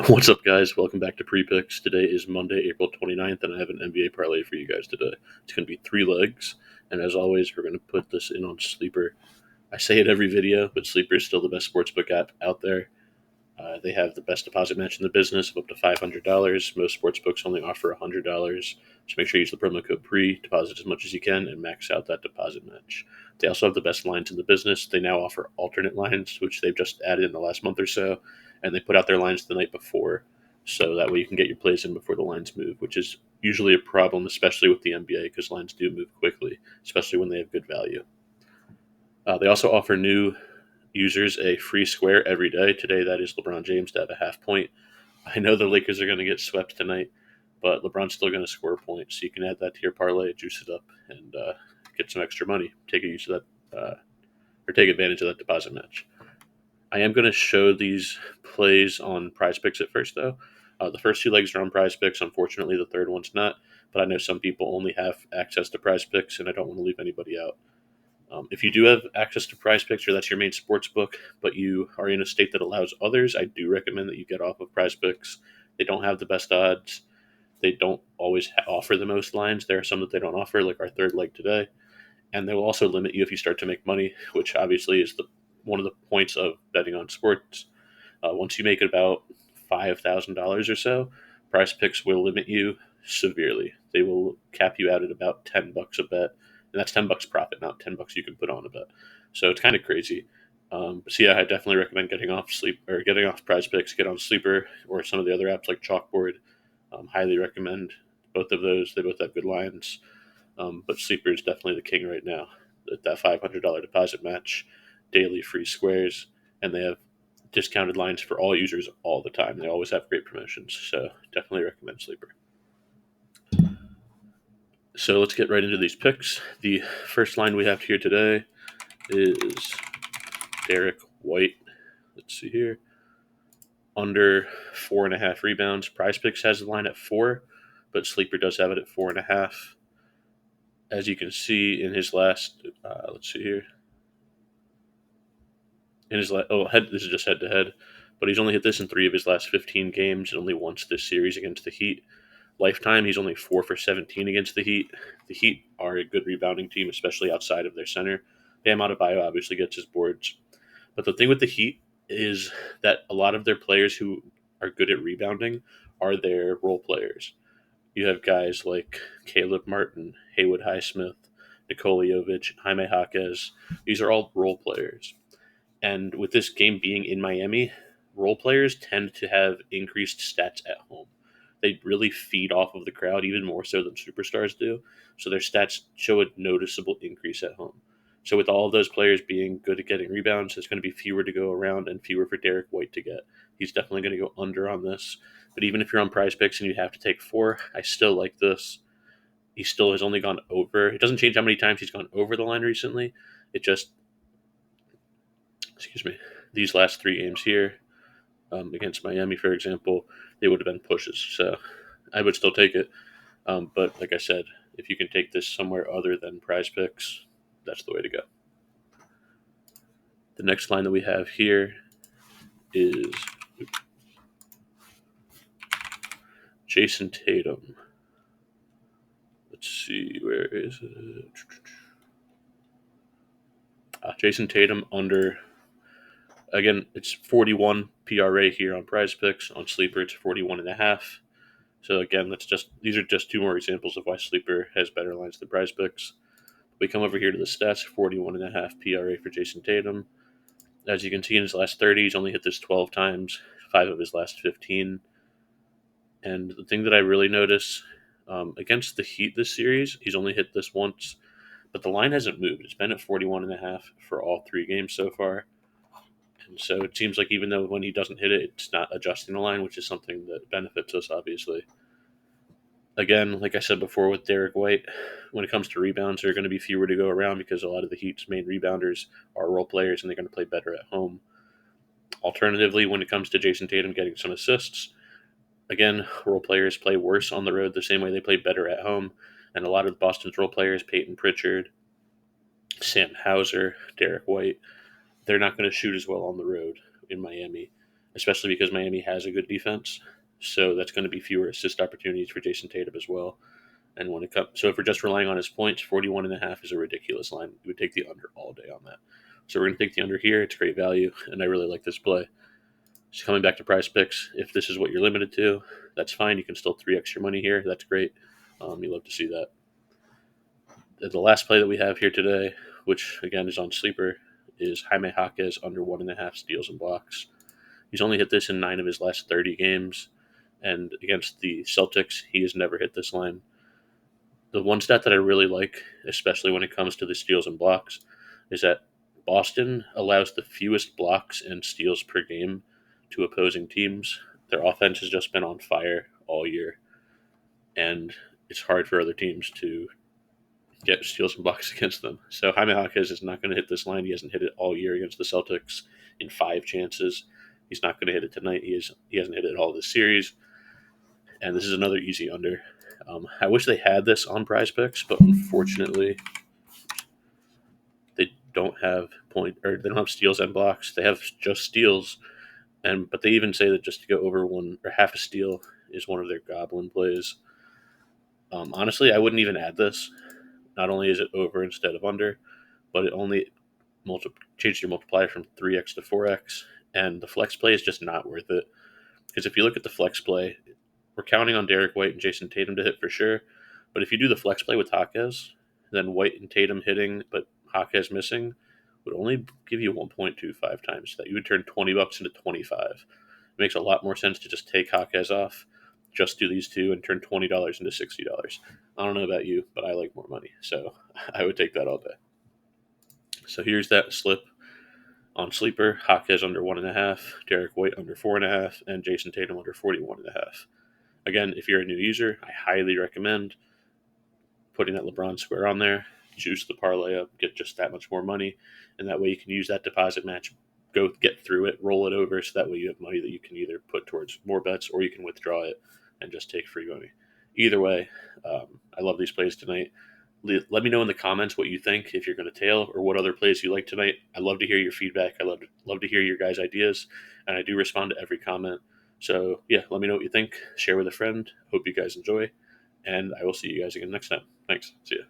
What's up, guys? Welcome back to Prizepicks. Today is Monday, April 29th, and I have an NBA parlay for you guys today. It's going to be 3 legs, and as always, we're going to put this in on Sleeper. I say it every video, but Sleeper is still the best sportsbook app out there. They have the best deposit match in the business of up to $500. Most sportsbooks only offer $100. So make sure you use the promo code PRE, deposit as much as you can, and max out that deposit match. They also have the best lines in the business. They now offer alternate lines, which they've just added in the last month or so, and they put out their lines the night before, so that way you can get your plays in before the lines move, which is usually a problem, especially with the NBA, because lines do move quickly, especially when they have good value. They also offer new users a free square every day. Today, that is LeBron James to have a half point. I know the Lakers are going to get swept tonight, but LeBron's still going to score a point, so you can add that to your parlay, juice it up, and get some extra money. Take advantage of that deposit match. I am going to show these plays on Prizepicks at first, though. The first 2 legs are on Prizepicks. Unfortunately, the third one's not, but I know some people only have access to Prizepicks, and I don't want to leave anybody out. If you do have access to Prizepicks, or that's your main sports book, but you are in a state that allows others, I do recommend that you get off of Prizepicks. They don't have the best odds. They don't always offer the most lines. There are some that they don't offer, like our third leg today. And they will also limit you if you start to make money, which obviously is one of the points of betting on sports. Once you make about $5,000 or so, Prizepicks will limit you severely. They will cap you out at about $10 a bet, and that's $10 profit, not $10 you can put on a bet. So it's kind of crazy. So yeah, I definitely recommend getting off Prizepicks, get on Sleeper or some of the other apps like Chalkboard. Highly recommend both of those. They both have good lines, but Sleeper is definitely the king right now. That $500 deposit match, daily free squares, and they have discounted lines for all users all the time. They always have great promotions, so definitely recommend Sleeper. So let's get right into these picks. The first line we have here today is Derek White. Let's see here. Under 4.5 rebounds. Prizepicks has the line at 4, but Sleeper does have it at 4.5. As you can see in his last, let's see here. This is just head to head, but he's only hit this in 3 of his last 15 games and only once this series against the Heat. Lifetime, he's only 4 for 17 against the Heat. The Heat are a good rebounding team, especially outside of their center. Bam Adebayo obviously gets his boards. But the thing with the Heat is that a lot of their players who are good at rebounding are their role players. You have guys like Caleb Martin, Haywood Highsmith, Nikola Jovic, Jaime Jaquez. These are all role players. And with this game being in Miami, role players tend to have increased stats at home. They really feed off of the crowd even more so than superstars do. So their stats show a noticeable increase at home. So with all of those players being good at getting rebounds, there's going to be fewer to go around and fewer for Derek White to get. He's definitely going to go under on this. But even if you're on Prizepicks and you have to take 4, I still like this. He still has only gone over. It doesn't change how many times he's gone over the line recently. It just, these last 3 games here, against Miami, for example, they would have been pushes. So I would still take it. But like I said, if you can take this somewhere other than Prizepicks, that's the way to go. The next line that we have here is Jason Tatum. Let's see, where is it? Jason Tatum under, again, it's 41 PRA here on Prizepicks. On Sleeper, it's 41.5. So again, these are just 2 more examples of why Sleeper has better lines than Prizepicks. We come over here to the stats, 41.5 PRA for Jason Tatum. As you can see in his last 30, he's only hit this 12 times, 5 of his last 15. And the thing that I really notice, against the Heat this series, he's only hit this once, but the line hasn't moved. It's been at 41.5 for all 3 games so far. And so it seems like even though when he doesn't hit it, it's not adjusting the line, which is something that benefits us, obviously. Again, like I said before with Derek White, when it comes to rebounds, there are going to be fewer to go around because a lot of the Heat's main rebounders are role players and they're going to play better at home. Alternatively, when it comes to Jason Tatum getting some assists, again, role players play worse on the road the same way they play better at home. And a lot of Boston's role players, Peyton Pritchard, Sam Hauser, Derek White, they're not going to shoot as well on the road in Miami. especially because Miami has a good defense. So that's going to be fewer assist opportunities for Jason Tatum as well. And when it comes, so if we're just relying on his points, 41.5 is a ridiculous line. We would take the under all day on that. So we're going to take the under here. It's great value, and I really like this play. So coming back to Prize Picks, if this is what you're limited to, that's fine. You can still 3x your money here. That's great. You love to see that. The last play that we have here today, which again is on Sleeper, is Jaime Jaquez under 1.5 steals and blocks. He's only hit this in 9 of his last 30 games, and against the Celtics, he has never hit this line. The one stat that I really like, especially when it comes to the steals and blocks, is that Boston allows the fewest blocks and steals per game to opposing teams. Their offense has just been on fire all year, and it's hard for other teams to get steals and blocks against them. So Jaime Jaquez is not going to hit this line. He hasn't hit it all year against the Celtics in 5 chances. He's not going to hit it tonight. He hasn't hit it all this series. And this is another easy under. I wish they had this on Prize Picks, but unfortunately, they don't have they don't have steals and blocks. They have just steals, but they even say that just to go over one or half a steal is one of their goblin plays. Honestly, I wouldn't even add this. Not only is it over instead of under, but it only changed your multiplier from 3x to 4x, and the flex play is just not worth it. Because if you look at the flex play, we're counting on Derek White and Jason Tatum to hit for sure. But if you do the flex play with Jaquez, then White and Tatum hitting, but Jaquez missing, would only give you 1.25 times that. You would turn $20 into 25. It makes a lot more sense to just take Jaquez off, just do these two, and turn $20 into $60. I don't know about you, but I like more money, so I would take that all day. So here's that slip on Sleeper: Jaquez under 1.5, Derek White under 4.5, and Jason Tatum under 41.5. Again, if you're a new user, I highly recommend putting that LeBron square on there, juice the parlay up, get just that much more money, and that way you can use that deposit match, go get through it, roll it over, so that way you have money that you can either put towards more bets or you can withdraw it and just take free money. Either way, I love these plays tonight. Let me know in the comments what you think, if you're going to tail, or what other plays you like tonight. I love to hear your feedback. I love to hear your guys' ideas, and I do respond to every comment. So yeah, let me know what you think. Share with a friend. Hope you guys enjoy, and I will see you guys again next time. Thanks. See ya.